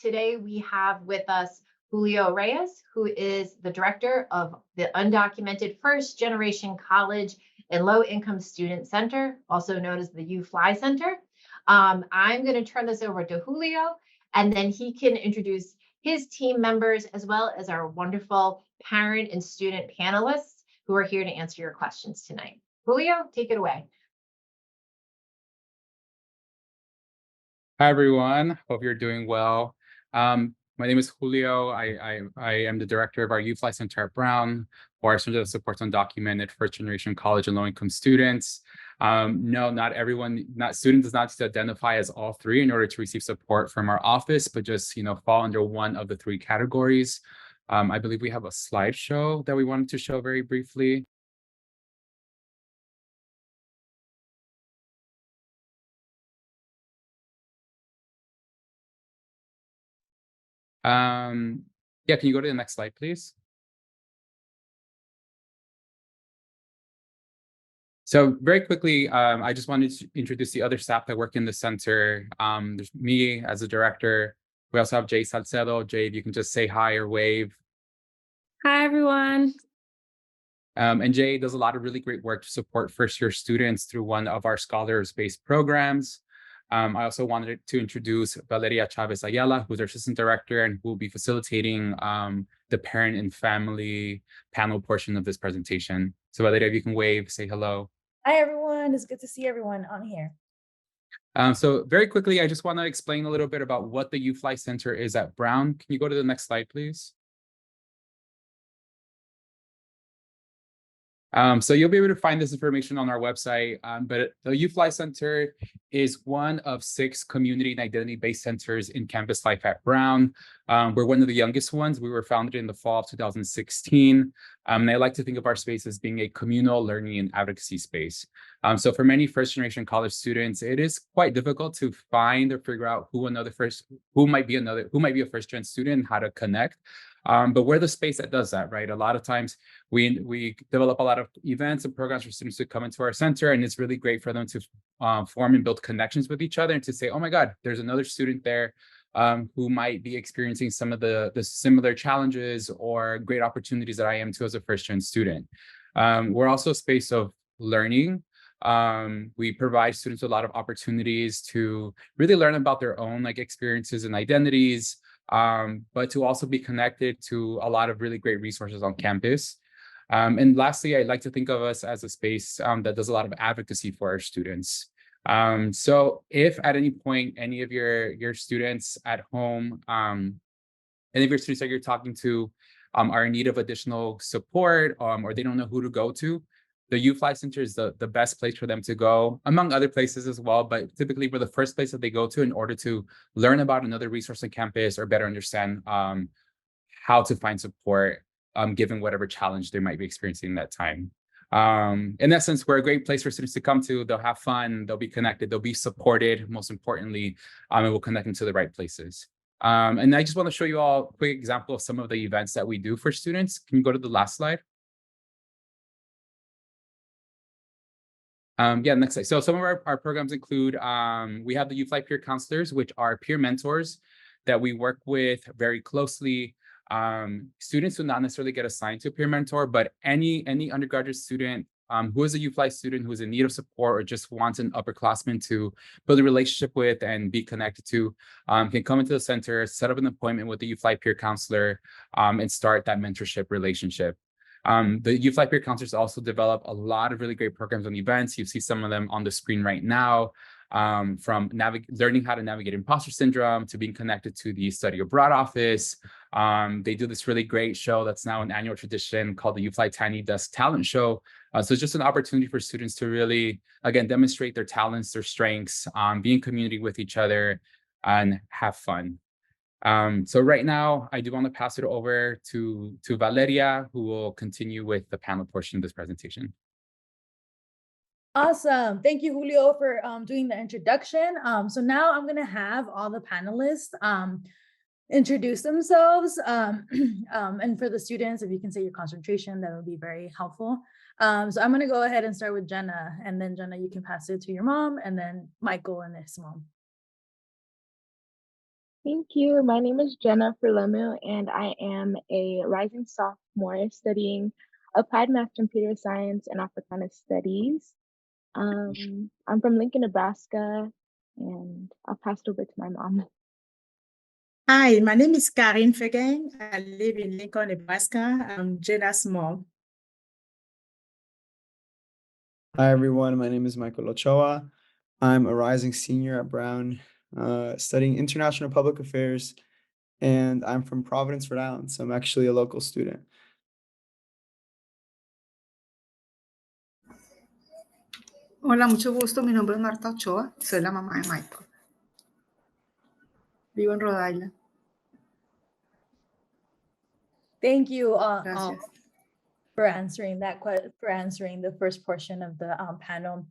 Today we have with us Julio Reyes, who is the director of the Undocumented First Generation College and Low Income Student Center, also known as the U-Fly Center. I'm going to turn this over to Julio, and then he can introduce his team members as well as our wonderful parent and student panelists who are here to answer your questions tonight. Julio, take it away. Hi, everyone. Hope you're doing well. My name is Julio. I am the director of our U-Fly Center at Brown, or our center that supports undocumented first-generation college and low-income students. No, not everyone, not student does not need to identify as all three in order to receive support from our office, but just fall under one of the three categories. I believe we have a slideshow that we wanted to show very briefly. Yeah, can you go to the next slide, please? So very quickly, I just wanted to introduce the other staff that work in the center. There's me as a director. We also have Jay Salcedo. Jay, if you can just say hi or wave. Hi, everyone. And Jay does a lot of really great work to support first-year students through one of our scholars-based programs. I also wanted to introduce Valeria Chavez Ayala, who's our assistant director and who will be facilitating the parent and family panel portion of this presentation. So Valeria, if you can wave, say hello. Hi, everyone. It's good to see everyone on here. So very quickly, I just want to explain a little bit about what the U-Fly Center is at Brown. Can you go to the next slide, please? So you'll be able to find this information on our website, but the U-Fly Center is one of 6 community and identity-based centers in campus life at Brown. We're one of the youngest ones. We were founded in the fall of 2016. And I like to think of our space as being a communal learning and advocacy space. So for many first-generation college students, it is quite difficult to find or figure out who might be a first-gen student and how to connect. But we're the space that does that, right? A lot of times we develop a lot of events and programs for students to come into our center, and it's really great for them to form and build connections with each other and to say, oh my God, there's another student there who might be experiencing some of the similar challenges or great opportunities that I am too as a first-gen student. We're also a space of learning. We provide students a lot of opportunities to really learn about their own experiences and identities, but to also be connected to a lot of really great resources on campus. And lastly, I like to think of us as a space that does a lot of advocacy for our students. So if at any point any of your students at home, any of your students that you're talking to are in need of additional support, or they don't know who to go to, the U-Fly Center is the best place for them to go, among other places as well, but typically we're the first place that they go to in order to learn about another resource on campus or better understand how to find support given whatever challenge they might be experiencing in that time. In essence, we're a great place for students to come to. They'll have fun, they'll be connected, they'll be supported, most importantly, and we'll connect them to the right places. And I just want to show you all a quick example of some of the events that we do for students. Can you go to the last slide? Yeah, next slide. So some of our programs include, we have the U-Fly peer counselors, which are peer mentors that we work with very closely. Students do not necessarily get assigned to a peer mentor, but any undergraduate student who is a U-Fly student who is in need of support or just wants an upperclassman to build a relationship with and be connected to can come into the center, set up an appointment with the U-Fly peer counselor, and start that mentorship relationship. The U-Fly peer counselors also develop a lot of really great programs and events. You see some of them on the screen right now, from learning how to navigate imposter syndrome to being connected to the study abroad office. They do this really great show that's now an annual tradition called the U-Fly Tiny Desk Talent Show. So it's just an opportunity for students to really, again, demonstrate their talents, their strengths, be in community with each other, and have fun. So right now, I do want to pass it over to Valeria, who will continue with the panel portion of this presentation. Awesome. Thank you, Julio, for doing the introduction. So now I'm going to have all the panelists introduce themselves. And for the students, if you can say your concentration, that would be very helpful. So I'm going to go ahead and start with Jenna. And then Jenna, you can pass it to your mom, and then Michael and his mom. Thank you. My name is Jenna Furlemu, and I am a rising sophomore studying applied math, computer science, and Africana studies. I'm from Lincoln, Nebraska, and I'll pass it over to my mom. Hi, my name is Karin Fegeng. I live in Lincoln, Nebraska. I'm Jenna's mom. Hi, everyone. My name is Michael Ochoa. I'm a rising senior at Brown, studying international public affairs, and I'm from Providence, Rhode Island. So I'm actually a local student. Hola, mucho gusto. Mi nombre es Marta Ochoa. Soy la mamá de Michael. Vivo en Rhode Island. Thank you Gracias. for answering for answering the first portion of the panel.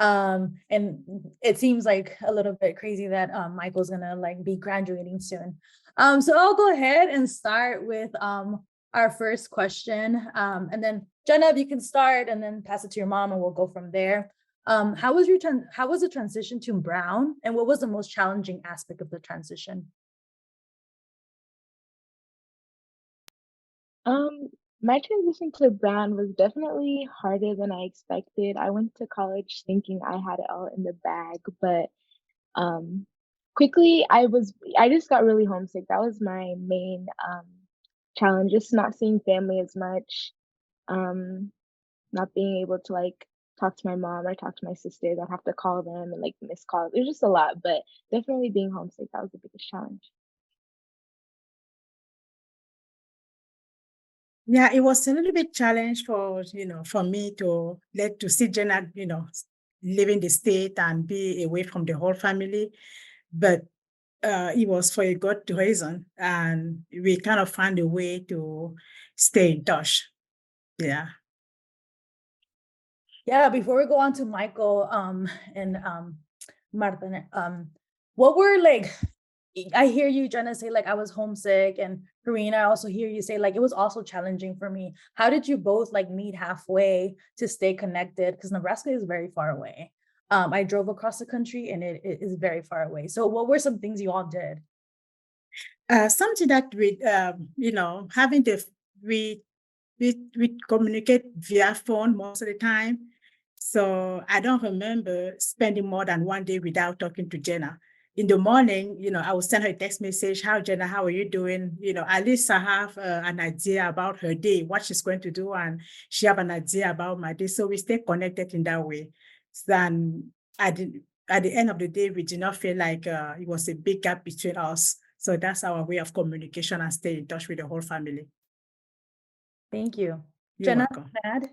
And it seems like a little bit crazy that Michael's gonna like be graduating soon. So I'll go ahead and start with our first question. And then Jenna, if you can start and then pass it to your mom and we'll go from there. How was the transition to Brown, and what was the most challenging aspect of the transition? My transition to Brown was definitely harder than I expected. I went to college thinking I had it all in the bag, but quickly I just got really homesick. That was my main challenge, just not seeing family as much, not being able to like talk to my mom or talk to my sisters. I'd have to call them and like miss calls. It was just a lot, but definitely being homesick, that was the biggest challenge. Yeah, it was a little bit challenge for me to see Jenna, live in the state and be away from the whole family. But it was for a good reason, and we kind of found a way to stay in touch. Yeah. Yeah, before we go on to Michael and Marta, what were like, I hear you, Jenna, say like I was homesick, and Karina, I also hear you say like it was also challenging for me. How did you both like meet halfway to stay connected? Because Nebraska is very far away. I drove across the country and it is very far away. So what were some things you all did? Something that we, having we communicate via phone most of the time. So I don't remember spending more than one day without talking to Jenna. In the morning, I would send her a text message, "How, Jenna, how are you doing?" At least I have an idea about her day, what she's going to do, and she have an idea about my day. So we stay connected in that way. Then at the end of the day, we did not feel like it was a big gap between us. So that's our way of communication and stay in touch with the whole family. Thank you. You're Jenna, welcome. Mad?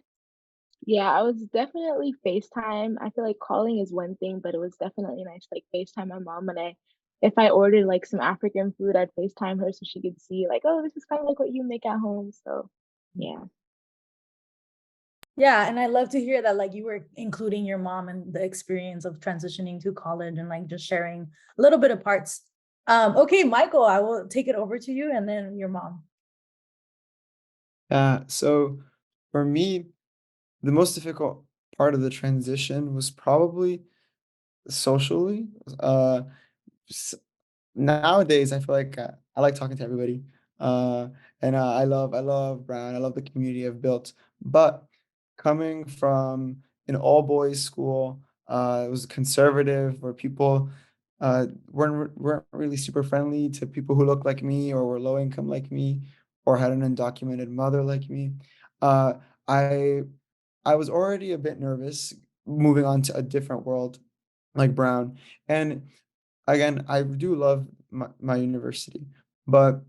Yeah, I was definitely FaceTime. I feel like calling is one thing, but it was definitely nice to like FaceTime my mom. And if I ordered like some African food, I'd FaceTime her so she could see like, oh, this is kind of like what you make at home. So yeah. Yeah, and I love to hear that like you were including your mom in the experience of transitioning to college and like just sharing a little bit of parts. Okay, Michael, I will take it over to you and then your mom. So for me, the most difficult part of the transition was probably socially. Nowadays, I feel like I like talking to everybody, and I love Brown. I love the community I've built. But coming from an all boys school, it was conservative, where people weren't really super friendly to people who looked like me or were low income like me or had an undocumented mother like me. Uh, I I was already a bit nervous moving on to a different world like Brown. And again, I do love my university, but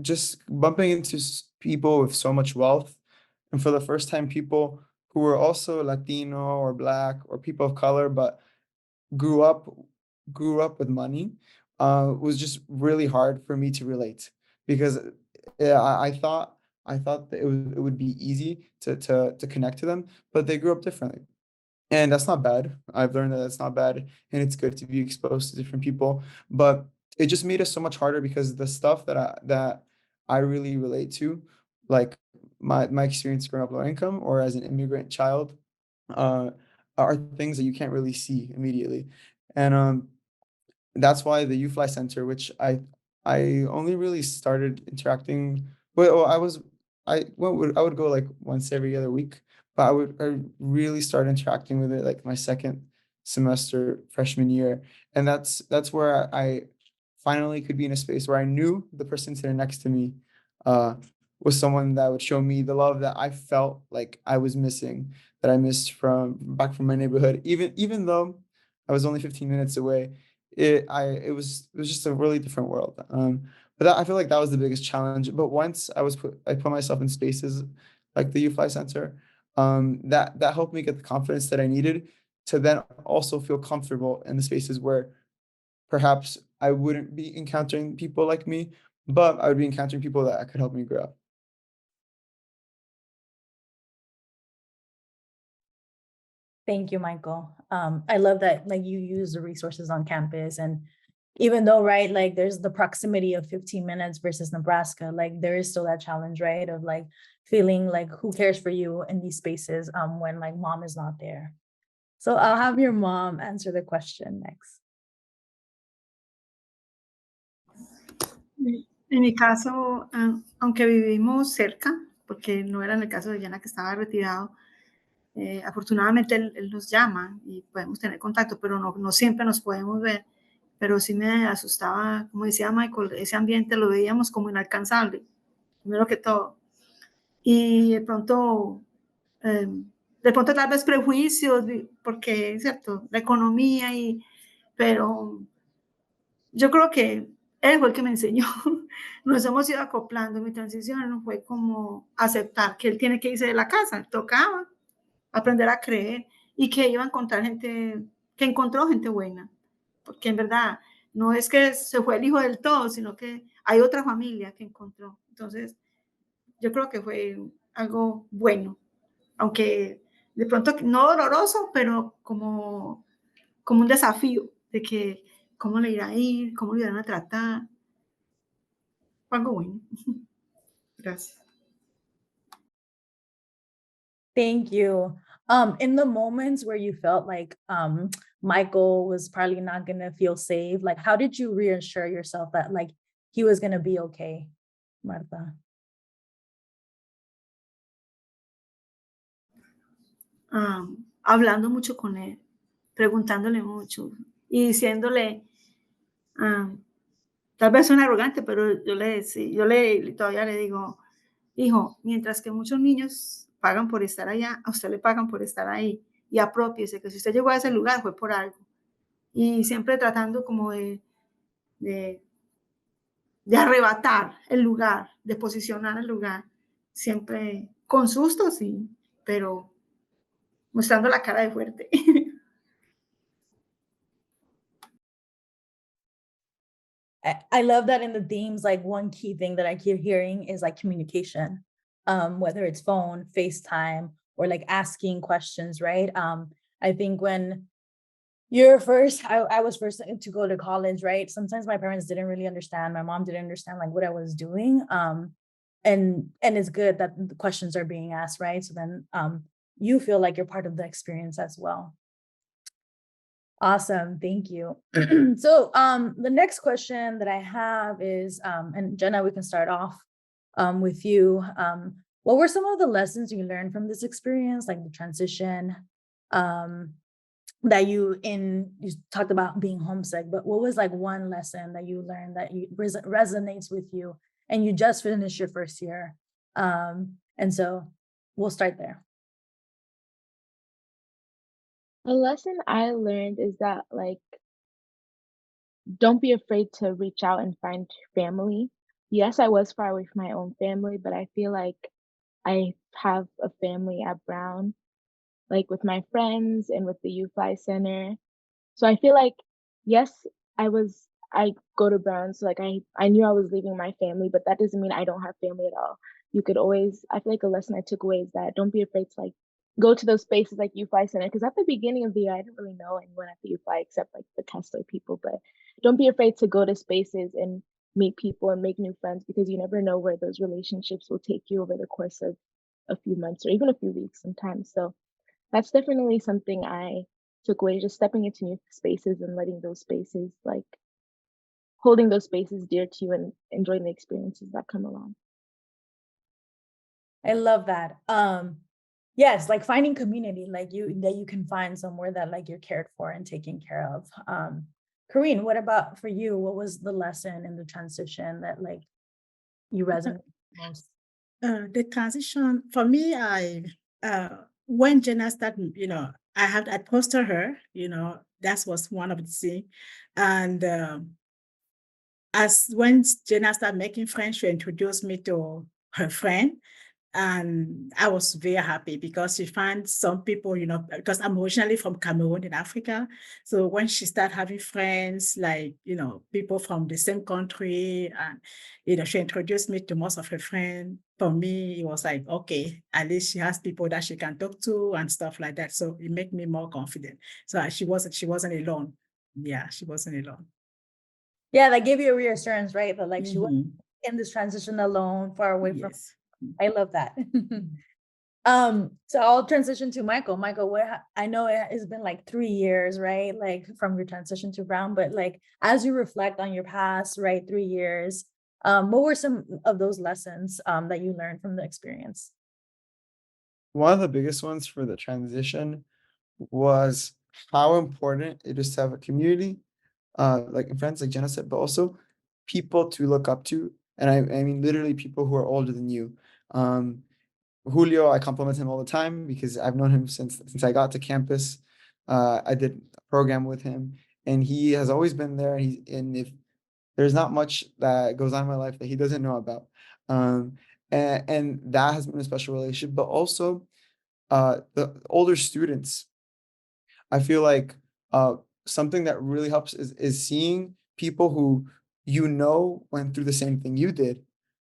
just bumping into people with so much wealth, and for the first time, people who were also Latino or Black or people of color, but grew up with money, was just really hard for me to relate because I thought that it would be easy to connect to them, but they grew up differently. And that's not bad. I've learned that it's not bad, and it's good to be exposed to different people. But it just made it so much harder because the stuff that I really relate to, like my experience growing up low income or as an immigrant child, uh, are things that you can't really see immediately. And that's why the UFly Center, which I only really started interacting. Well, I would go like once every other week, but I really started interacting with it like my second semester freshman year, and that's where I finally could be in a space where I knew the person sitting next to me was someone that would show me the love that I felt like I was missing, that I missed from my neighborhood, even though I was only 15 minutes away. It was just a really different world. But I feel like that was the biggest challenge. But once I put myself in spaces like the UFly Center, that helped me get the confidence that I needed to then also feel comfortable in the spaces where perhaps I wouldn't be encountering people like me, but I would be encountering people that could help me grow. Thank you, Michael. I love that like you use the resources on campus, and even though, right, like there's the proximity of 15 minutes versus Nebraska, like there is still that challenge, right, of like feeling like who cares for you in these spaces when like mom is not there. So I'll have your mom answer the question next. En mi caso, aunque vivimos cerca, porque no era en el caso de Yana que estaba retirado, afortunadamente él nos llama y podemos tener contacto, pero no siempre nos podemos ver. Pero sí me asustaba, como decía Michael, ese ambiente lo veíamos como inalcanzable, primero que todo. Y de pronto tal vez prejuicios, porque es cierto, la economía, pero yo creo que él fue el que me enseñó. Nos hemos ido acoplando. Mi transición fue como aceptar que él tiene que irse de la casa, tocaba aprender a creer y que iba a encontrar gente, que encontró gente buena, porque en verdad no es que se fue el hijo del todo, sino que hay otra familia que encontró. Entonces, yo creo que fue algo bueno, aunque de pronto no doloroso, pero como un desafío de que cómo le irá a ir, cómo le irán a tratar. Fue algo bueno. Gracias. Thank you. In the moments where you felt like Michael was probably not gonna feel safe, like how did you reassure yourself that like he was gonna be okay, Martha? Hablando mucho con él, preguntándole mucho y diciéndole, tal vez suena arrogante, pero todavía le digo, hijo, mientras que muchos niños pagan por estar allá, a usted le pagan por estar ahí y apropiese que si usted llegó a ese lugar fue por algo. Y siempre tratando como de arrebatar el lugar, de posicionar el lugar, siempre con susto, sí, pero mostrando la cara de fuerte. I love that in the themes, like one key thing that I keep hearing is like communication, whether it's phone, FaceTime, or like asking questions, right? I think when I was first to go to college, right? Sometimes my parents didn't really understand. My mom didn't understand like what I was doing. And it's good that the questions are being asked, right? So then you feel like you're part of the experience as well. Awesome, thank you. So the next question that I have is, and Jenna, we can start off with you. What were some of the lessons you learned from this experience, like the transition? That you talked about being homesick, but what was like one lesson that you learned that resonates with you, and you just finished your first year? And so we'll start there. A lesson I learned is that like don't be afraid to reach out and find family. Yes, I was far away from my own family, but I feel like I have a family at Brown, like with my friends and with the UFly Center. So I feel like, yes, I go to Brown, so like I knew I was leaving my family, but that doesn't mean I don't have family at all. You could always, I feel like a lesson I took away is that don't be afraid to like go to those spaces like UFly Center. Because at the beginning of the year, I didn't really know anyone at the UFly except like the Kessler people. But don't be afraid to go to spaces and meet people and make new friends, because you never know where those relationships will take you over the course of a few months or even a few weeks sometimes. So that's definitely something I took away, just stepping into new spaces and letting those spaces like holding those spaces dear to you and enjoying the experiences that come along. I love that. Yes, like finding community, like that you can find somewhere that like you're cared for and taken care of. Karine, what about for you? What was the lesson in the transition that like you resonate most? The transition for me, when Jenna started, I posted her, that was one of the things. And as when Jenna started making friends, she introduced me to her friend. And I was very happy because she found some people, because I'm originally from Cameroon in Africa. So when she started having friends, like, people from the same country, and, she introduced me to most of her friends. For me, it was like, okay, at least she has people that she can talk to and stuff like that. So it made me more confident. So she wasn't alone. Yeah, she wasn't alone. Yeah, that gave you a reassurance, right? That like she was Mhm. in this transition alone, far away from. Yes. I love that. So I'll transition to Michael. Michael, I know it's been like 3 years, right? Like from your transition to Brown, but like as you reflect on your past, right, 3 years, what were some of those lessons that you learned from the experience? One of the biggest ones for the transition was how important it is to have a community, like friends, like Jenna said, but also people to look up to. And I mean, literally people who are older than you. Um, Julio, I compliment him all the time because I've known him since I got to campus. I did a program with him, and he has always been there. And if there's not much that goes on in my life that he doesn't know about, um, and that has been a special relationship. But also, the older students, I feel like something that really helps is seeing people who went through the same thing you did,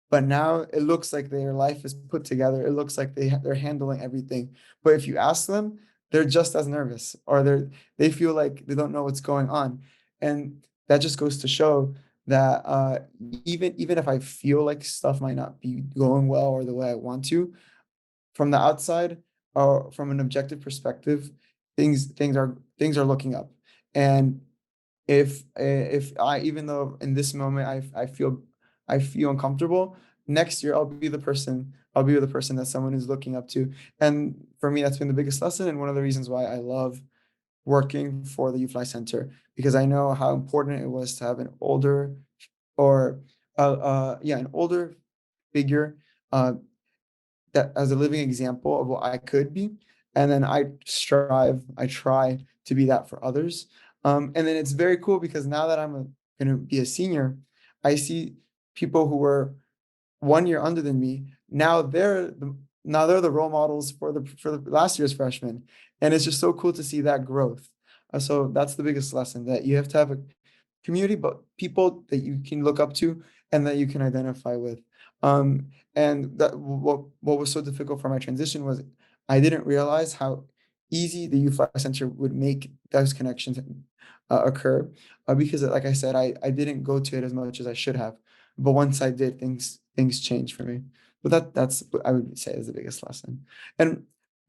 but now it looks like their life is put together. It looks like they're handling everything. But if you ask them, they're just as nervous, or they feel like they don't know what's going on, and that just goes to show that even if I feel like stuff might not be going well or the way I want to, from the outside or from an objective perspective, things are looking up. And if I, even though in this moment I feel uncomfortable, next year I'll be the person that someone is looking up to. And for me, that's been the biggest lesson, and one of the reasons why I love working for the UFly Center, because I know how important it was to have an older or an older figure, uh, that as a living example of what I could be. And then I try to be that for others. And then it's very cool because now that I'm going to be a senior, I see people who were 1 year under than me. Now they're the role models for the last year's freshmen. And it's just so cool to see that growth. So that's the biggest lesson, that you have to have a community, but people that you can look up to and that you can identify with. And that what was so difficult for my transition was I didn't realize how easy the Youth Life Center would make those connections occur, because like I said, I didn't go to it as much as I should have. But once I did, things changed for me. But that's what I would say is the biggest lesson. And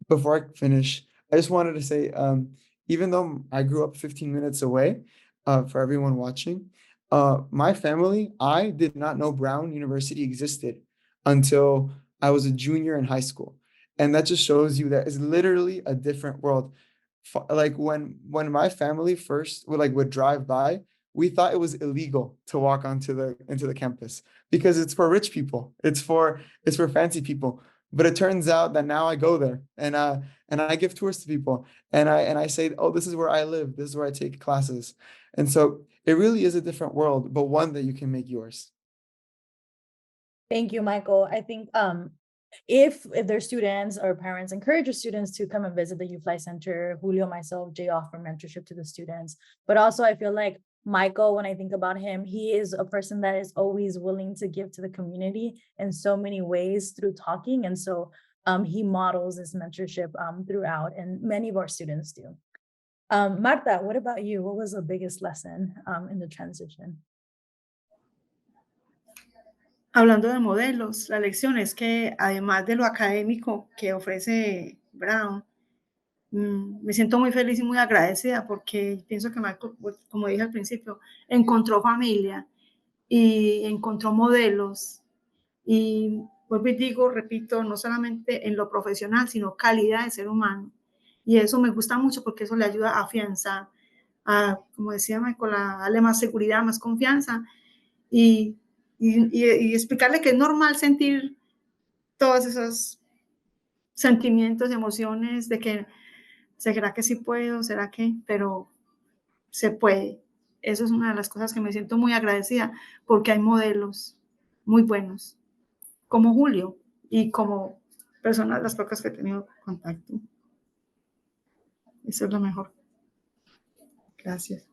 before I finish, I just wanted to say, even though I grew up 15 minutes away, for everyone watching, my family, I did not know Brown University existed until I was a junior in high school. And that just shows you that it's literally a different world. Like when my family first would drive by, we thought it was illegal to walk into the campus because it's for rich people. It's for fancy people. But it turns out that now I go there and I give tours to people, and I say, oh, this is where I live. This is where I take classes. And so it really is a different world, but one that you can make yours. Thank you, Michael. I think if their students or parents encourage your students to come and visit the UFly Center, Julio, myself, Jay offer mentorship to the students. But also I feel like Michael, when I think about him, he is a person that is always willing to give to the community in so many ways through talking. And so he models this mentorship throughout, and many of our students do. Marta, what about you? What was the biggest lesson in the transition? Hablando de modelos, la lección es que además de lo académico que ofrece Brown, me siento muy feliz y muy agradecida porque pienso que Michael, como dije al principio, encontró familia y encontró modelos. Y vuelvo y digo, repito, no solamente en lo profesional, sino calidad de ser humano. Y eso me gusta mucho porque eso le ayuda a afianzar, a, como decía Michael, a darle más seguridad, más confianza y explicarle que es normal sentir todos esos sentimientos, emociones de que, ¿será que sí puedo? ¿Será que? Pero se puede. Eso es una de las cosas que me siento muy agradecida porque hay modelos muy buenos, como Julio y como personas, las pocas que he tenido contacto. Eso es lo mejor. Gracias.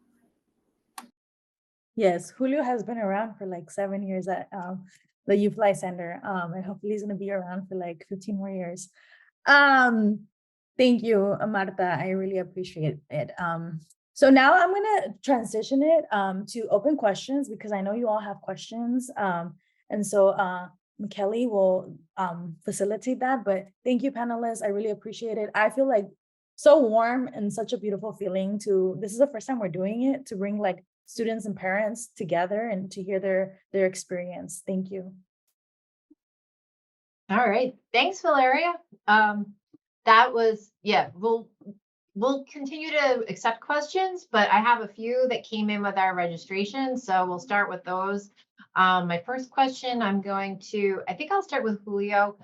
Yes, Julio has been around for like 7 years at the Youth Fly Center, and hopefully he's going to be around for like 15 more years. Thank you, Marta. I really appreciate it. So now I'm going to transition it to open questions because I know you all have questions. And so Kelly will facilitate that. But thank you, panelists. I really appreciate it. I feel like so warm and such a beautiful feeling to, this is the first time we're doing it, to bring like students and parents together and to hear their experience. Thank you. All right, thanks, Valeria. That was, yeah, we'll continue to accept questions, but I have a few that came in with our registration, so we'll start with those. My first question, I think I'll start with Julio.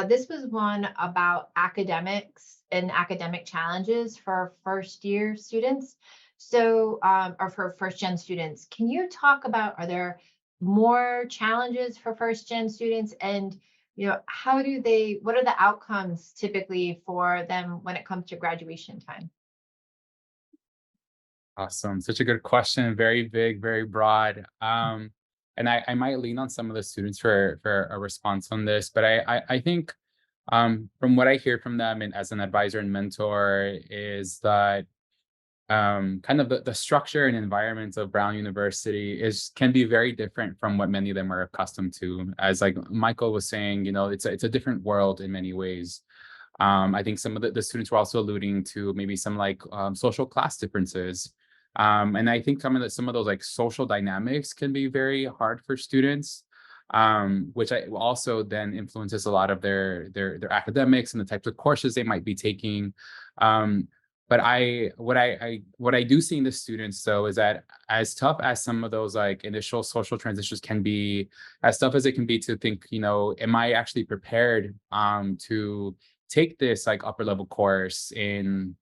This was one about academics and academic challenges for first year students. So, or for first gen students, can you talk about, are there more challenges for first gen students, and what are the outcomes typically for them when it comes to graduation time? Awesome. Such a good question. Very big, very broad. And I might lean on some of the students for a response on this, but I think from what I hear from them and as an advisor and mentor is that kind of the structure and environment of Brown University can be very different from what many of them are accustomed to. As like Michael was saying, it's a different world in many ways. I think some of the students were also alluding to maybe some like social class differences. And I think some of those like social dynamics can be very hard for students, which also then influences a lot of their academics and the types of courses they might be taking. But what I do see in the students though is that as tough as some of those like initial social transitions can be, as tough as it can be to think, am I actually prepared to take this like upper level course in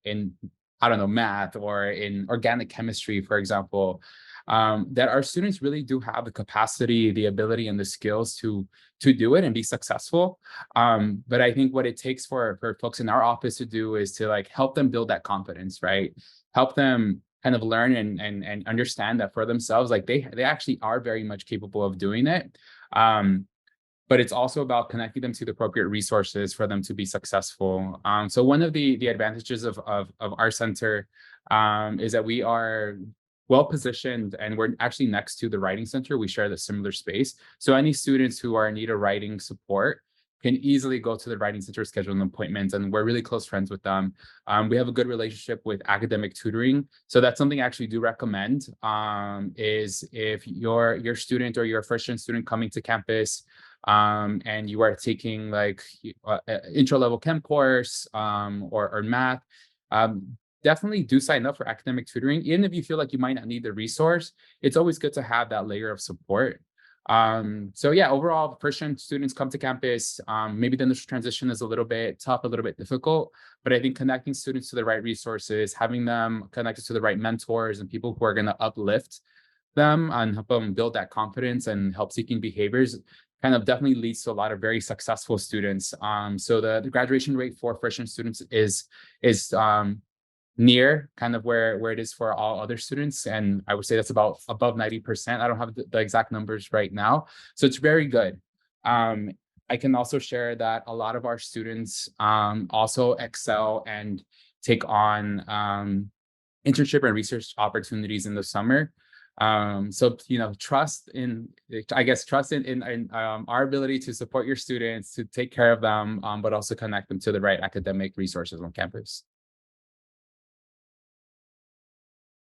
I don't know, math or in organic chemistry, for example, that our students really do have the capacity, the ability, and the skills to do it and be successful. But I think what it takes for folks in our office to do is to like help them build that confidence, right? Help them kind of learn and understand that for themselves, like they actually are very much capable of doing it. But it's also about connecting them to the appropriate resources for them to be successful. So one of the advantages of our center is that we are well positioned and we're actually next to the writing center. We share the similar space. So any students who are in need of writing support can easily go to the writing center, schedule an appointment, and we're really close friends with them. We have a good relationship with academic tutoring. So that's something I actually do recommend is if your student or your first-gen student coming to campus and you are taking like intro level chem course or math, definitely do sign up for academic tutoring. Even if you feel like you might not need the resource, it's always good to have that layer of support. So yeah, overall, first-gen students come to campus. Maybe the initial transition is a little bit tough, a little bit difficult, but I think connecting students to the right resources, having them connected to the right mentors and people who are going to uplift them and help them build that confidence and help-seeking behaviors kind of definitely leads to a lot of very successful students. So the graduation rate for first-gen students is near kind of where it is for all other students. And I would say that's about above 90%. I don't have the exact numbers right now. So it's very good. I can also share that a lot of our students also excel and take on internship and research opportunities in the summer. So, trust in our ability to support your students, to take care of them, but also connect them to the right academic resources on campus.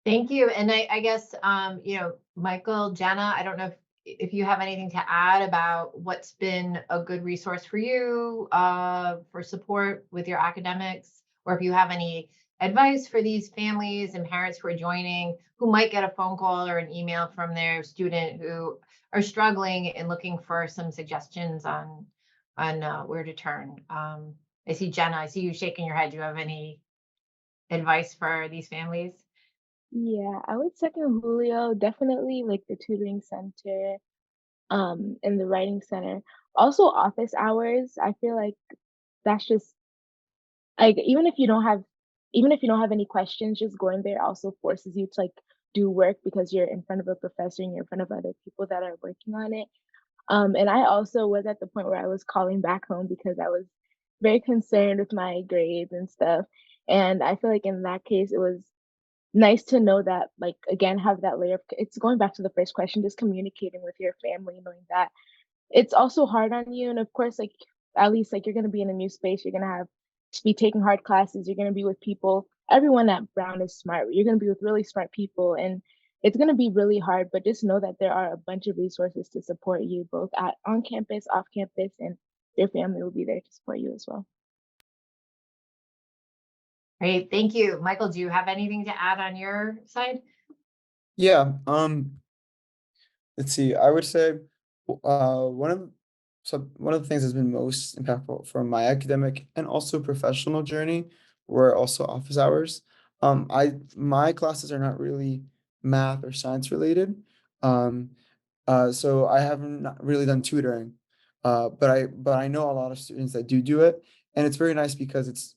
Thank you. And I guess, Michael, Jenna, I don't know if if you have anything to add about what's been a good resource for you for support with your academics, or if you have any advice for these families and parents who are joining, who might get a phone call or an email from their student who are struggling and looking for some suggestions on where to turn. I see Jenna, I see you shaking your head. Do you have any advice for these families? Yeah, I would second Julio, definitely like the tutoring center, and the writing center. Also office hours, I feel like that's just like even if you don't have any questions, just going there also forces you to like do work because you're in front of a professor and you're in front of other people that are working on it. And I also was at the point where I was calling back home because I was very concerned with my grades and stuff. And I feel like in that case, it was nice to know that, like, again, have that layer of it's going back to the first question, just communicating with your family, knowing that it's also hard on you. And of course, like, at least, like, you're going to be in a new space, you're going to have to be taking hard classes, you're going to be with people. Everyone at Brown is smart. You're going to be with really smart people. And it's going to be really hard, but just know that there are a bunch of resources to support you, both at on campus, off campus, and your family will be there to support you as well. Great, thank you. Michael, do you have anything to add on your side? Yeah, let's see. I would say one of one of the things that's been most impactful for my academic and also professional journey were also office hours. My classes are not really math or science related. Um, so I haven't not really done tutoring. But I know a lot of students that do it, and it's very nice because it's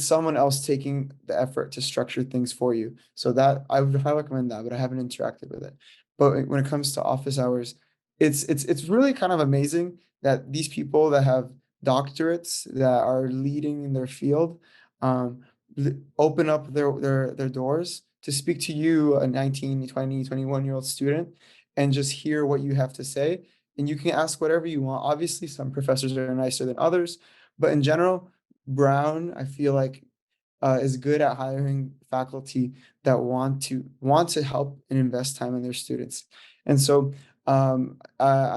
someone else taking the effort to structure things for you. So that I would highly recommend that, but I haven't interacted with it. But when it comes to office hours, it's really kind of amazing that these people that have doctorates that are leading in their field open up their doors to speak to you, a 19, 20, 21-year-old student, and just hear what you have to say. And you can ask whatever you want. Obviously, some professors are nicer than others, but in general, Brown, I feel like, is good at hiring faculty that want to help and invest time in their students. And so I'm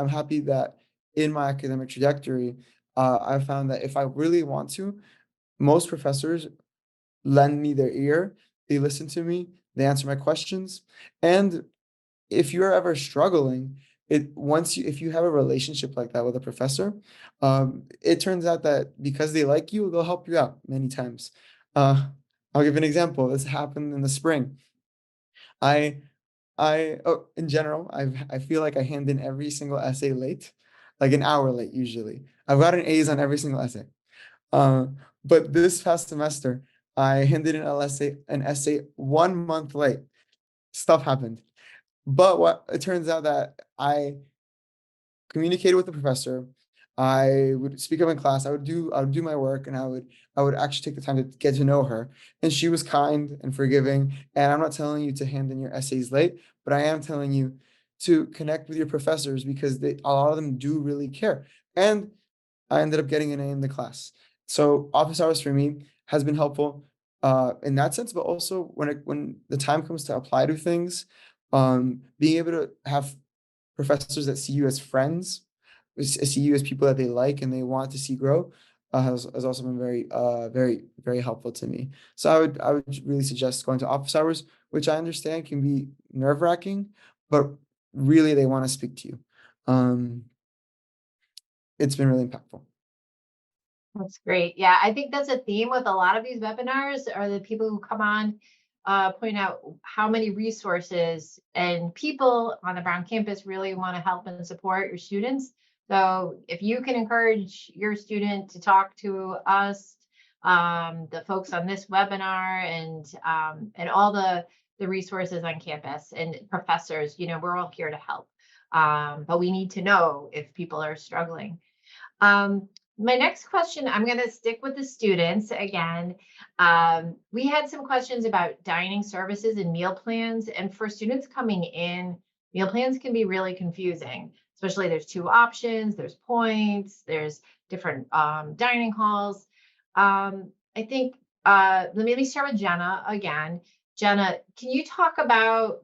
happy that in my academic trajectory, I found that if I really want to, most professors lend me their ear, they listen to me, they answer my questions. And if you're ever struggling, if you have a relationship like that with a professor, it turns out that because they like you, they'll help you out many times. I'll give an example. This happened in the spring. I in general, I feel like I hand in every single essay late, like an hour late usually. I've gotten A's on every single essay. But this past semester, I handed in an essay 1 month late. Stuff happened. But what it turns out that I communicated with the professor. I would speak up in class. I would do my work, and I would actually take the time to get to know her. And she was kind and forgiving. And I'm not telling you to hand in your essays late, but I am telling you to connect with your professors because a lot of them do really care. And I ended up getting an A in the class. So office hours for me has been helpful in that sense, but also when the time comes to apply to things, being able to have professors that see you as friends, see you as people that they like and they want to see grow, has also been very helpful to me. So I would really suggest going to office hours, which I understand can be nerve-wracking, but really they want to speak to you. It's been really impactful. That's great. Yeah, I think that's a theme with a lot of these webinars are the people who come on, point out how many resources and people on the Brown campus really want to help and support your students. So if you can encourage your student to talk to us, the folks on this webinar and all the resources on campus and professors, we're all here to help. But we need to know if people are struggling. My next question, I'm going to stick with the students again. We had some questions about dining services and meal plans. And for students coming in, meal plans can be really confusing, especially there's 2 options, there's points, there's different dining halls. I think, let me start with Jenna again. Jenna, can you talk about,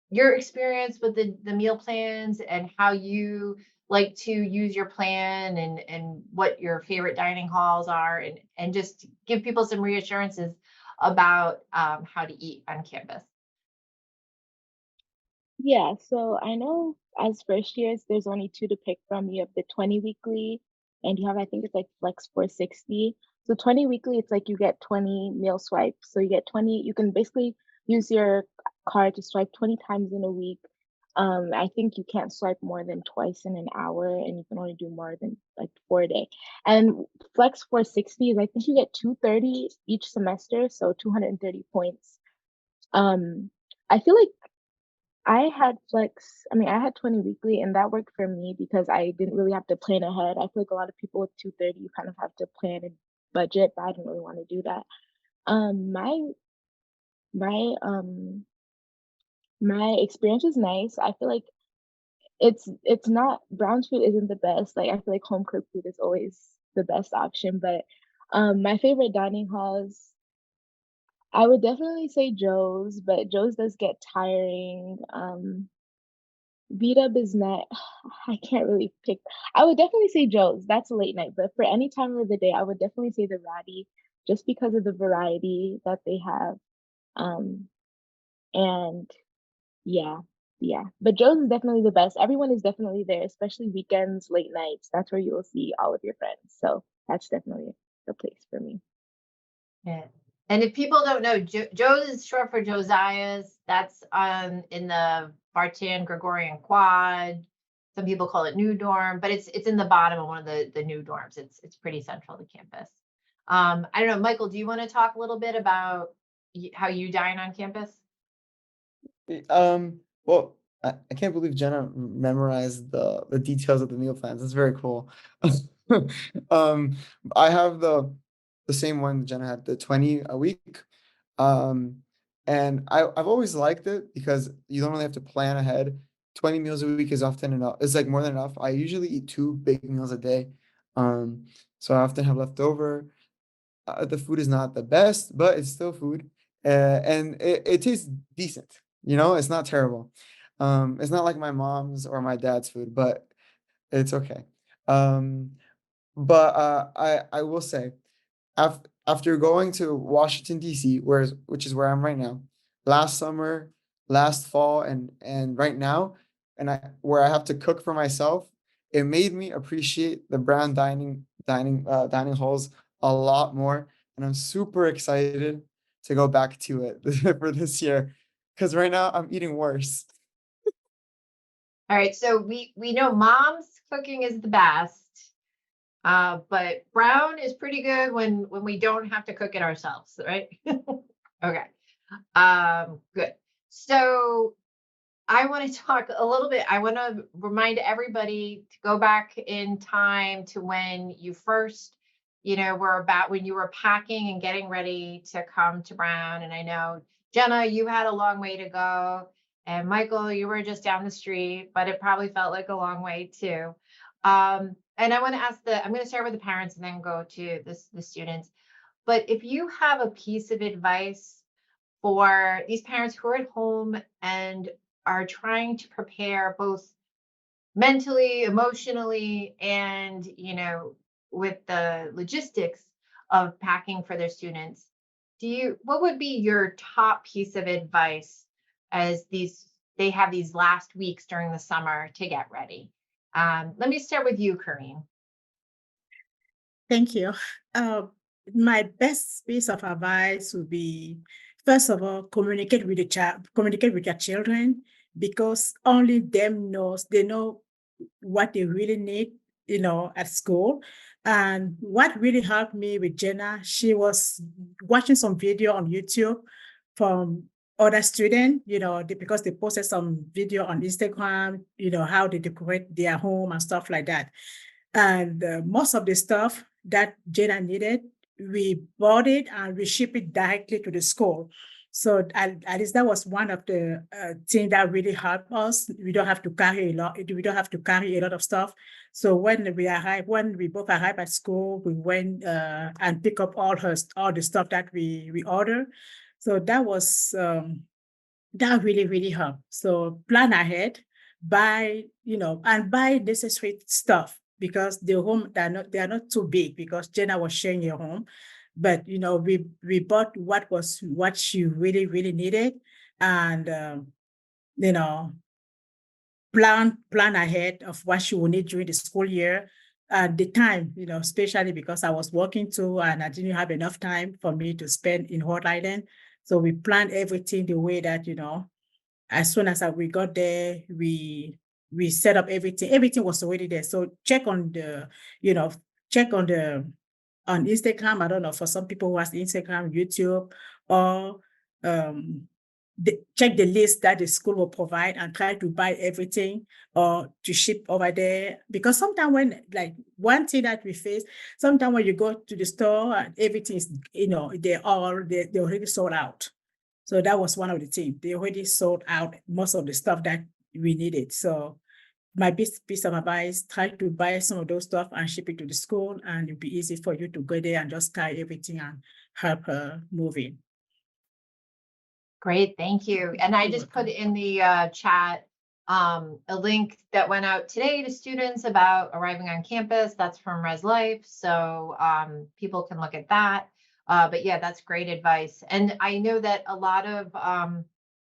your experience with the meal plans and how you like to use your plan and what your favorite dining halls are and just give people some reassurances about how to eat on campus. Yeah, so I know as first years, there's only two to pick from. You have the 20 weekly, and you have, I think it's like Flex 460. So 20 weekly, it's like you get 20 meal swipes. So you get 20, you can basically use your card to swipe 20 times in a week. I think you can't swipe more than twice in an hour, and you can only do more than like 4 a day. And Flex 460 is, I think you get 230 each semester, so 230 points. I feel like I had I had 20 weekly and that worked for me because I didn't really have to plan ahead. I feel like a lot of people with 230, you kind of have to plan and budget, but I didn't really want to do that. Um, my my my experience was nice. I feel like it's not Brown's food isn't the best. Like I feel like home cooked food is always the best option, but my favorite dining halls, I would definitely say Joe's, but Joe's does get tiring. Beat Up is not I can't really pick. I would definitely say Joe's, that's a late night, but for any time of the day, I would definitely say the Ratty just because of the variety that they have. Um, and yeah, yeah. But Joe's is definitely the best. Everyone is definitely there, especially weekends, late nights. That's where you will see all of your friends. So that's definitely the place for me. Yeah. And if people don't know, Joe's is short for Josiah's. That's in the Bartan Gregorian Quad. Some people call it New Dorm, but it's in the bottom of one of the new dorms. It's pretty central to campus. I don't know, Michael, do you want to talk a little bit about how you dine on campus? Well, I can't believe Jenna memorized the details of the meal plans. That's very cool. Um, I have the same one Jenna had, the 20 a week. Um, and I've always liked it because you don't really have to plan ahead. 20 meals a week is often enough. It's like more than enough. I usually eat 2 big meals a day. Um, so I often have leftover. The food is not the best, but it's still food. And it tastes decent. You know, it's not terrible. It's not like my mom's or my dad's food, but it's okay. Um, but I will say, after going to Washington D.C., which is where I'm right now, last summer, last fall, and right now, and where I have to cook for myself, it made me appreciate the Brown dining halls a lot more, and I'm super excited to go back to it for this year, because right now I'm eating worse. All right, so we know mom's cooking is the best. But Brown is pretty good when we don't have to cook it ourselves, right? Okay. Good. So I want to talk a little bit. I want to remind everybody to go back in time to when you first, were about when you were packing and getting ready to come to Brown. And I know, Jenna, you had a long way to go. And Michael, you were just down the street, but it probably felt like a long way too. And I want to I'm going to start with the parents and then go to the students. But if you have a piece of advice for these parents who are at home and are trying to prepare both mentally, emotionally, and, with the logistics of packing for their students, what would be your top piece of advice as they have these last weeks during the summer to get ready? Let me start with you, Karine. Thank you. My best piece of advice would be, first of all, communicate with communicate with your children, because only they know what they really need, at school. And what really helped me with Jenna, she was watching some video on YouTube from other students, because they posted some video on Instagram, how they decorate their home and stuff like that. And most of the stuff that Jenna needed, we bought it and we ship it directly to the school. So at least that was one of the things that really helped us. We don't have to carry a lot. We don't have to carry a lot of stuff. So when we both arrived at school, we went and pick up all the stuff that we ordered. So that was that really, really help. So plan ahead, buy, and buy necessary stuff because the home, they are not too big because Jenna was sharing your home. But, we bought what she really, really needed. And, plan ahead of what she will need during the school year. At the time, especially because I was working too and I didn't have enough time for me to spend in Rhode Island. So we planned everything the way that, as soon as we got there, we set up everything. Everything was already there. So check on on Instagram. I don't know, for some people who has Instagram, YouTube, or check the list that the school will provide and try to buy everything or to ship over there. Because sometimes one thing that we face, sometimes when you go to the store and everything is, they already sold out. So that was one of the things. They already sold out most of the stuff that we needed. So my best piece of advice, try to buy some of those stuff and ship it to the school, and it'll be easy for you to go there and just carry everything and help her move in. Great, thank you. And I just put in the chat a link that went out today to students about arriving on campus. That's from Res Life, so people can look at that. But yeah, that's great advice. And I know that a lot of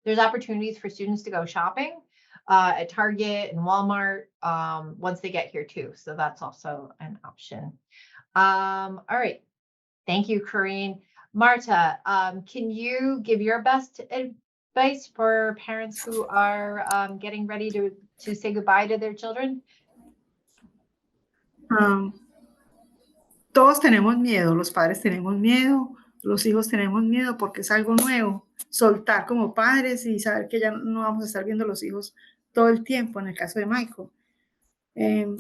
there's opportunities for students to go shopping at Target and Walmart once they get here too. So that's also an option. All right, thank you, Corrine. Marta, can you give your best advice for parents who are getting ready to say goodbye to their children? Todos tenemos miedo, los padres tenemos miedo, los hijos tenemos miedo porque es algo nuevo. Soltar como padres y saber que ya no vamos a estar viendo los hijos todo el tiempo, en el caso de Michael.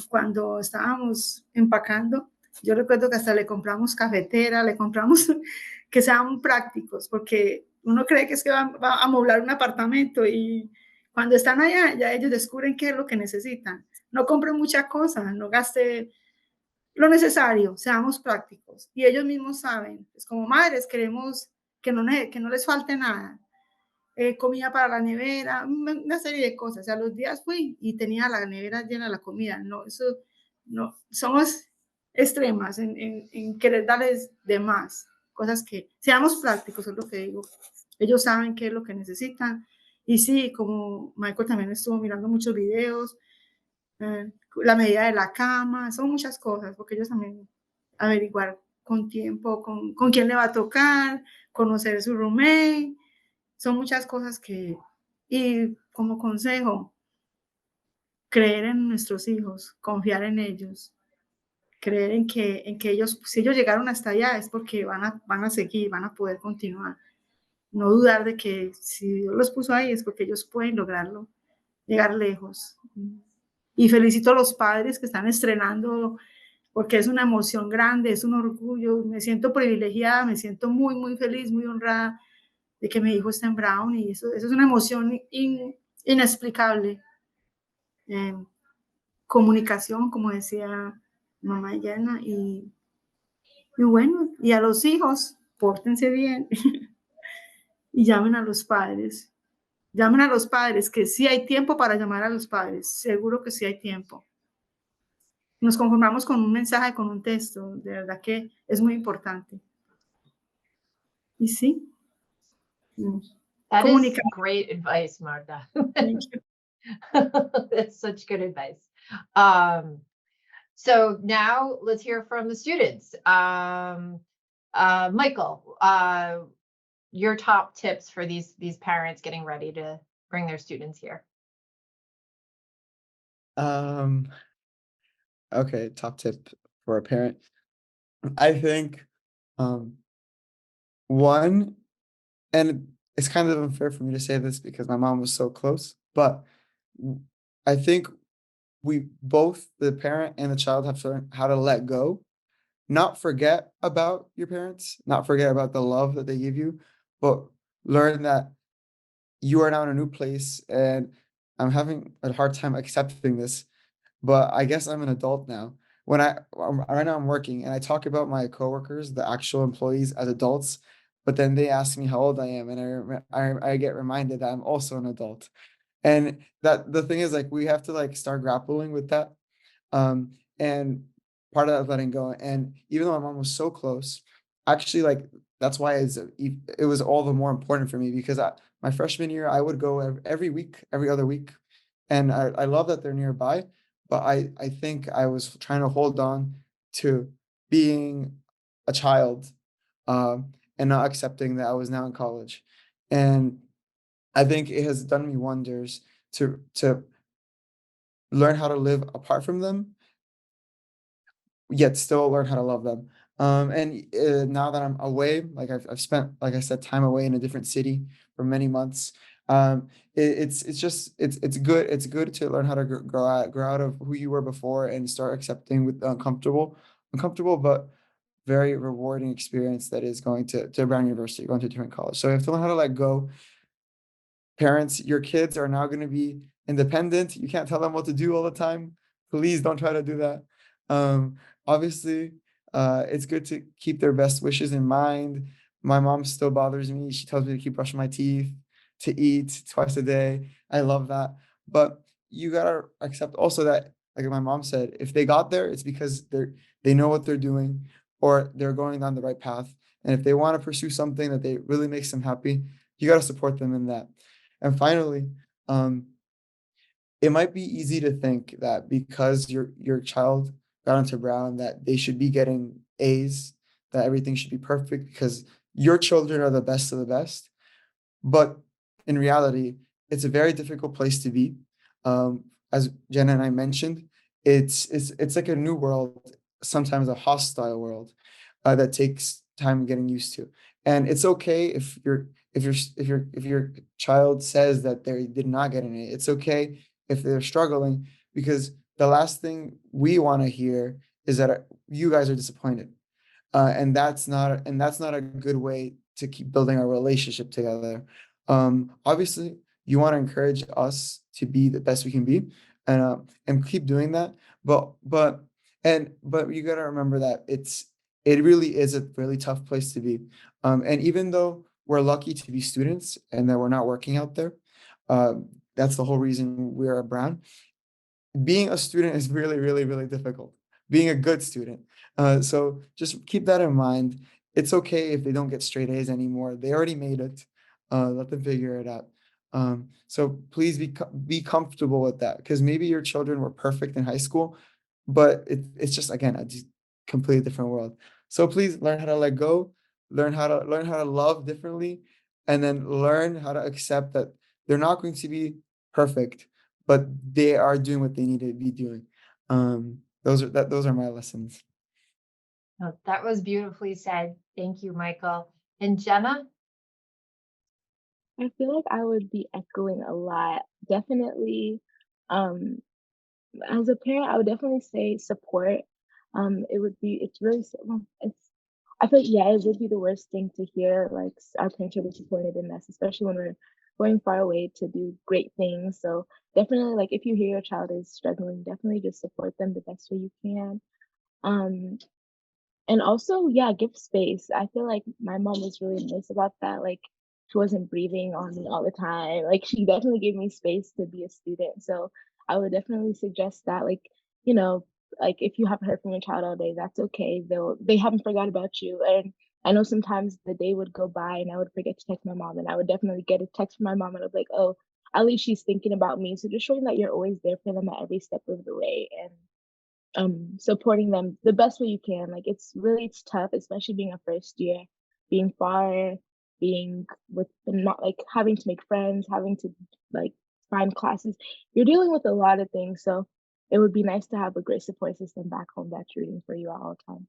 Cuando estábamos empacando, yo recuerdo que hasta le compramos cafetera, le compramos que sean prácticos, porque uno cree que es que va a amoblar un apartamento y cuando están allá, ya ellos descubren qué es lo que necesitan. No compren muchas cosas, no gaste lo necesario, seamos prácticos. Y ellos mismos saben, pues como madres queremos que no les falte nada. Comida para la nevera, una serie de cosas. O sea, los días fui y tenía la nevera llena de la comida. No, eso no, somos extremas en querer darles de más. Cosas que seamos prácticos, es lo que digo. Ellos saben qué es lo que necesitan. Y sí, como Michael también estuvo mirando muchos videos, la medida de la cama, son muchas cosas, porque ellos también averiguar con tiempo, con quién le va a tocar, conocer su roommate. Son muchas cosas y como consejo, creer en nuestros hijos, confiar en ellos, creer en que ellos, si ellos llegaron hasta allá es porque van a seguir, van a poder continuar. No dudar de que si Dios los puso ahí es porque ellos pueden lograrlo, llegar lejos. Y felicito a los padres que están estrenando, porque es una emoción grande, es un orgullo. Me siento privilegiada, me siento muy, muy feliz, muy honrada de que mi hijo está en Brown, y eso es una emoción inexplicable. Comunicación, como decía mamá Yana, y bueno, y a los hijos, pórtense bien y llamen a los padres. Llamen a los padres, que sí hay tiempo para llamar a los padres, seguro que sí hay tiempo. Nos conformamos con un mensaje, con un texto, de verdad que es muy importante. Y sí. That is great advice, Marta. Thank you. That's such good advice. So now let's hear from the students. Michael, your top tips for these parents getting ready to bring their students here. Okay, top tip for a parent. I think one, and it's kind of unfair for me to say this because my mom was so close, but I think we both, the parent and the child, have to learn how to let go, not forget about your parents, not forget about the love that they give you, but learn that you are now in a new place. And I'm having a hard time accepting this, but I guess I'm an adult now. Right now I'm working and I talk about my coworkers, the actual employees, as adults. but then they ask me how old I am, and I get reminded that I'm also an adult. And that the thing is, like, we have to like start grappling with that. And part of that letting go. And even though my mom was so close, actually, like, that's why it was all the more important for me, because my freshman year, I would go every week, every other week. And I love that they're nearby, but I think I was trying to hold on to being a child, and not accepting that I was now in college. And I think it has done me wonders to learn how to live apart from them, yet still learn how to love them. And now that I'm away, like I've spent, like I said, time away in a different city for many months. It's just it's good to learn how to grow out of who you were before and start accepting with uncomfortable but very rewarding experience that is going to Brown University, going to a different college. So you have to learn how to let go. Parents, your kids are now going to be independent. You can't tell them what to do all the time. Please don't try to do that. Obviously, it's good to keep their best wishes in mind. My mom still bothers me. She tells me to keep brushing my teeth, to eat twice a day. I love that. But you gotta accept also that, like my mom said, if they got there, it's because they know what they're doing, or they're going down the right path. And if they want to pursue something that they really makes them happy, you got to support them in that. And finally, it might be easy to think that because your child got into Brown, that they should be getting A's, that everything should be perfect because your children are the best of the best. But in reality, it's a very difficult place to be. As Jenna and I mentioned, it's like a new world, sometimes a hostile world, that takes time getting used to. And it's okay if your child says that they did not get an A. It's okay if they're struggling, because the last thing we want to hear is that you guys are disappointed. And that's not a good way to keep building our relationship together. Obviously, you want to encourage us to be the best we can be, and keep doing that. But you got to remember that it really is a really tough place to be. And even though we're lucky to be students and that we're not working out there, that's the whole reason we're at Brown. Being a student is really, really, really difficult. Being a good student. So just keep that in mind. It's okay if they don't get straight A's anymore. They already made it. Let them figure it out. So please be comfortable with that, because maybe your children were perfect in high school, but it's just, again, a completely different world. So please learn how to let go, learn how to love differently, and then learn how to accept that they're not going to be perfect, but they are doing what they need to be doing. Those are my lessons. Oh, that was beautifully said. Thank you, Michael. And Gemma? I feel like I would be echoing a lot. Definitely, um, as a parent, I would definitely say support. It's really, well, I feel like, yeah, it would be the worst thing to hear, like our parents are disappointed in us, especially when we're going far away to do great things. So definitely, like, if you hear your child is struggling, definitely just support them the best way you can. Um, and also, yeah, give space. I feel like my mom was really nice about that. Like, she wasn't breathing on me all the time. Like, she definitely gave me space to be a student. So I would definitely suggest that, like, you know, like if you haven't heard from your child all day, that's okay. They haven't forgot about you. And I know sometimes the day would go by and I would forget to text my mom, and I would definitely get a text from my mom and I'd be like, oh, at least she's thinking about me. So just showing that you're always there for them at every step of the way, and supporting them the best way you can. Like, it's tough, especially being a first year, being far, being with not like having to make friends, having to like find classes. You're dealing with a lot of things. So it would be nice to have a great support system back home that's rooting for you at all times.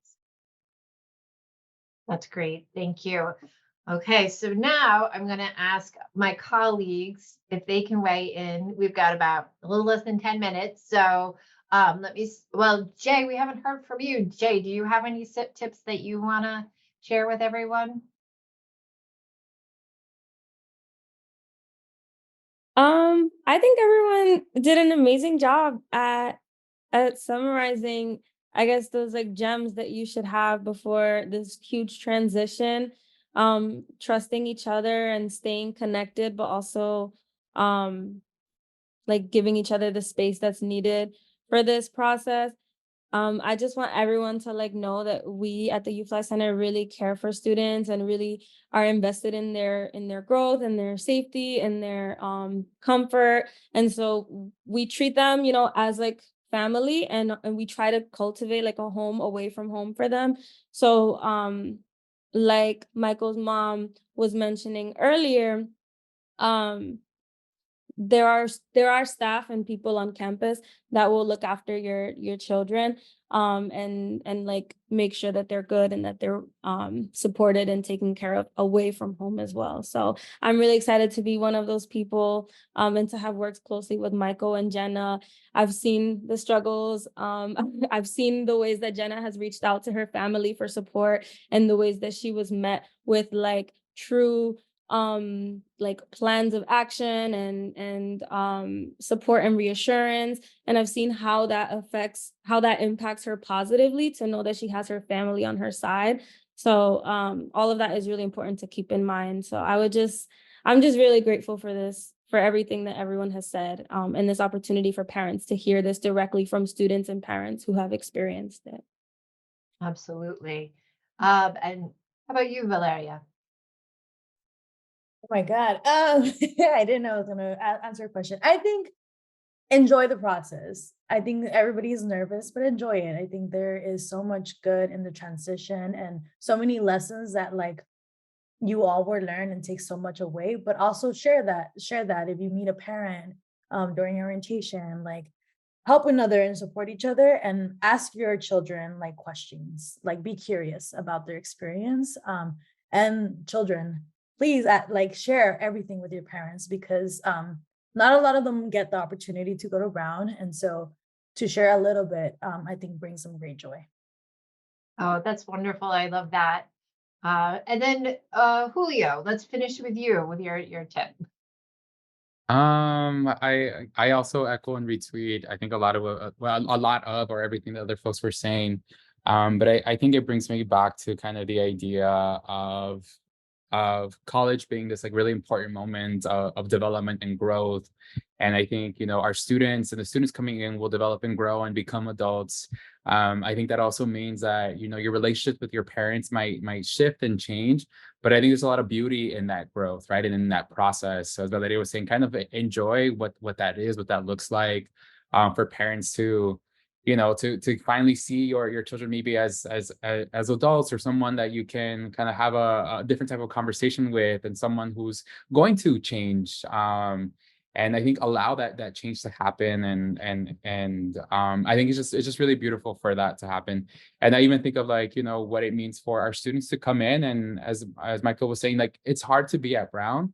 That's great. Thank you. Okay, so now I'm going to ask my colleagues if they can weigh in. We've got about a little less than 10 minutes. So well, Jay, we haven't heard from you. Jay, do you have any SIP tips that you want to share with everyone? I think everyone did an amazing job at summarizing, I guess, those like gems that you should have before this huge transition. trusting each other and staying connected, but also like giving each other the space that's needed for this process. I just want everyone to like know that we at the UFly Center really care for students and really are invested in their growth and their safety and their comfort. And so we treat them, you know, as like family, and we try to cultivate like a home away from home for them. So like Michael's mom was mentioning earlier, there are staff and people on campus that will look after your children, and like make sure that they're good and that they're supported and taken care of away from home as well. So I'm really excited to be one of those people, and to have worked closely with Michael and Jenna. I've seen the struggles. I've seen the ways that Jenna has reached out to her family for support, and the ways that she was met with like true like plans of action and support and reassurance. And I've seen how that impacts her positively, to know that she has her family on her side. So all of that is really important to keep in mind. So I'm just really grateful for this, for everything that everyone has said, and this opportunity for parents to hear this directly from students and parents who have experienced it. Absolutely. And how about you, Valeria? Oh my God. I didn't know I was gonna answer a question. I think enjoy the process. I think everybody's nervous, but enjoy it. I think there is so much good in the transition and so many lessons that like you all will learn and take so much away, but also share that if you meet a parent during orientation, like help one another and support each other, and ask your children like questions, like be curious about their experience. And children, please like share everything with your parents, because not a lot of them get the opportunity to go to Brown. And so to share a little bit, I think brings some great joy. Oh, that's wonderful. I love that. And then Julio, let's finish with you with your tip. I also echo and retweet. I think a lot of or everything that other folks were saying. But I think it brings me back to kind of the idea of college being this like really important moment of development and growth. And I think, you know, our students and the students coming in will develop and grow and become adults. I think that also means that, you know, your relationship with your parents might shift and change, but I think there's a lot of beauty in that growth, right? And in that process. So as Valeria was saying, kind of enjoy what that is, what that looks like, for parents to, you know, to finally see your children maybe as adults, or someone that you can kind of have a different type of conversation with, and someone who's going to change. And I think allow that change to happen, and I think it's just really beautiful for that to happen. And I even think of like, you know, what it means for our students to come in, and as Michael was saying, like it's hard to be at Brown.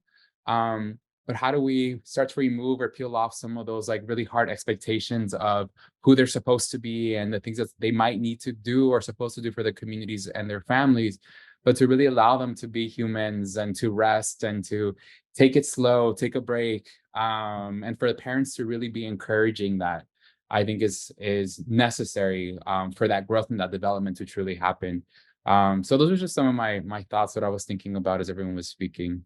But how do we start to remove or peel off some of those like really hard expectations of who they're supposed to be and the things that they might need to do or supposed to do for their communities and their families, but to really allow them to be humans and to rest and to take it slow, take a break, and for the parents to really be encouraging that, I think is necessary for that growth and that development to truly happen. So those are just some of my thoughts that I was thinking about as everyone was speaking.